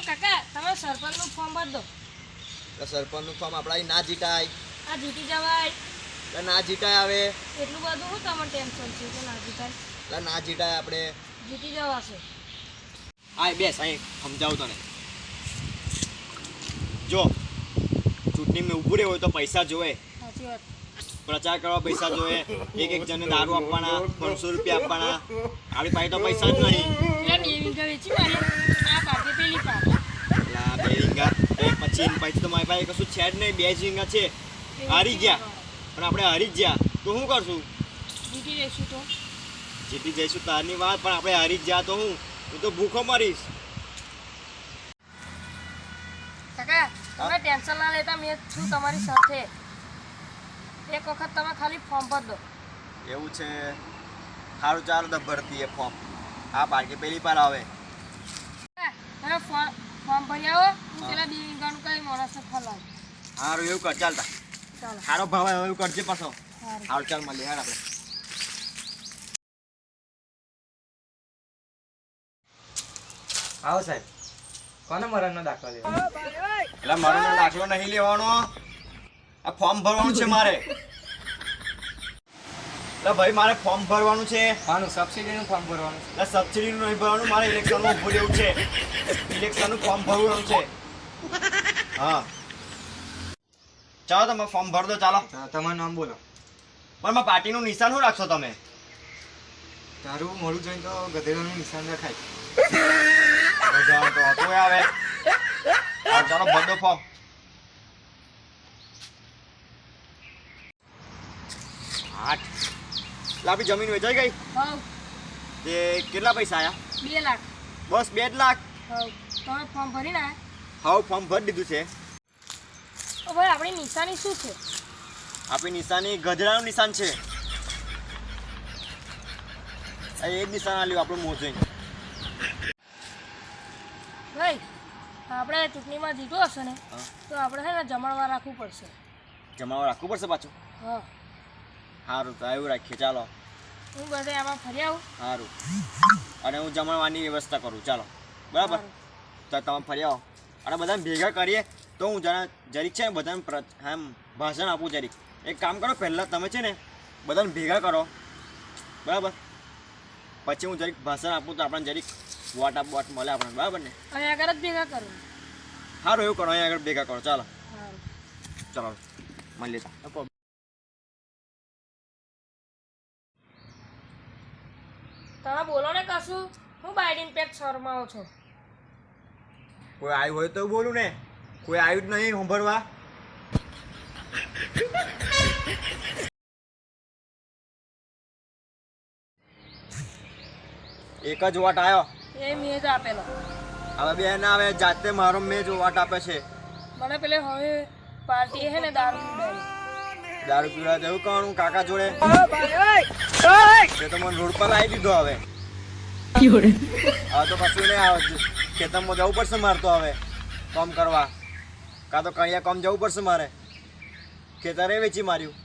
ઓ કાકા તમે સરપંચનું ફોર્મ ભર દો. તો સરપંચનું ફોર્મ આપણા ના જીતાય. આ જીતી જવાય. એટલે ના જીતાય આવે. એટલું બધું હું તમને ટેન્શન છે કે ના જીતાય? એટલે ના જીતાય આપણે. જીતી જવાશે. આય બેસ અહીં સમજાવું તને. જો ચૂંટણીમાં ઊભું રહેવું હોય તો પૈસા જોવે. સાચી વાત. પ્રચાર કરવા પૈસા જોવે. એક જણને દારૂ આપવાના, 500 રૂપિયા આપવાના. આપણી પાસે તો પૈસા જ નહીં. એટલે 2 વીઘા વેચી મારી આ પાકે પેલી પાક. એટલે 2 વીઘા પછી તો મારી પાસે કશું છે જ નહીં. 2 જ વીઘા છે. હારી ગયા પણ આપણે હારી જ ગયા તો શું કરશું? જીતી જઈશું તો જીતી જઈશું તારની વાત, પણ આપણે હારી જ ગયા તો હું તો ભૂખો મરીશ. કાકા તમે ટેન્શન ના લેતા, મેં છું તમારી સાથે. એક વખત તમે ખાલી ફોર્મ ભર દો. એવું છે? સારું ચાલો તો ભરતી એ ફોર્મ. આ બાકી પેલી પર આવે. તમે ફોર્મ ભરી આવો. હું પેલા 2 વીઘાનું કઈ માણસને ખલાવ. સારું એવું કર ચાલતા. ચાલો સારો ભાવ આવે એવું કરજે પાછો. સારું. સારું ચાલ મળીએ હેડ આપણે. આવો સાહેબ, કોને મરણનો દાખલો લેવો? એટલે મારો દાખલો નહીં લેવાનો, આ ફોર્મ ભરવાનું છે મારે. એટલે ભાઈ મારે ફોર્મ ભરવાનું છે. કોનું? સબસિડીનું ફોર્મ ભરવાનું છે. એટલે સબસિડીનું નહીં ભરવાનું, મારે ઇલેક્શનમાં ઊભું રહેવું છે. ઇલેક્શનનું ફોર્મ ભરવાનું છે. હા ચાલો તમે ફોર્મ ભર દો. ચાલો તમારું નામ બોલો. પણ મારા પાર્ટીનું નિશાન શું રાખશો તમે? તારું મોડું જોઈને તો ગધેડાનું નિશાન રખાય. રજાઓ તો હતું આવે. હા ચાલો ભર દો ફોર્મ. આઠ એટલે આપણી જમીન વેચાઈ ગઈ. હવ તે કેટલા પૈસા આયા? 2 લાખ. બસ 2 જ લાખ. હવ તમે ફોર્મ ભરી ના? હવે ફોર્મ ભરી દીધું છે. ઓ ભાઈ આપણી નિશાની શું છે? આપણી નિશાની ગધેડાનું નિશાન છે. એ જ નિશાન આલ્યું આપણું મોં જોઈને. ભાઈ આપણે ચૂંટણીમાં જીત્યો હશે ને હા. તો આપણે છે ને જમણવાર રાખવું પડશે. જમાવા રાખવું પડશે પાછું. હા સારું તો એવું રાખીએ. ચાલો હું બધે આમાં ફરી આવું. સારું. અને હું જમણવાની વ્યવસ્થા કરું. ચાલો બરાબર. તો તમે ફરી આવો અને બધાને ભેગા કરીએ તો હું જરીક છે ને બધાને આમ ભાષણ આપું જરીક. એક કામ કરો, પહેલાં તમે છે ને બધાને ભેગા કરો બરાબર, પછી હું જરીક ભાષણ આપું તો આપણને જરીક વોટ મળે આપણને. બરાબર ને? અહીંયા આગળ જ ભેગા કરું. સારું એવું કરો, અહીંયા આગળ ભેગા કરો. ચાલો સારું. ચાલો મળીએ. તમે બોલો ને કશું. હું બાયડીન પેક શરમાવો છો. કોઈ આવ્યું હોય તો બોલું ને. કોઈ આવ્યું જ નહીં સાંભળવા. એક જ વોટ આવ્યો. એ મેં જ આપેલો. હવે બે ના આવે, જાતે મારો મેં જ વોટ આપે છે. મને પેલે હવે પાર્ટી હે ને દારૂ પીવડાવી. દારૂ પીવા જવું કરવાનું કાકા જોડે. તો મને રોડ પર લાવી દીધો. હવે તો કશું નહીં આવે. ખેતરમાં જવું પડશે મારે તો હવે કામ કરવા. કાં તો કણિયા કામ જવું પડશે મારે. ખેતરે વેચી માર્યું.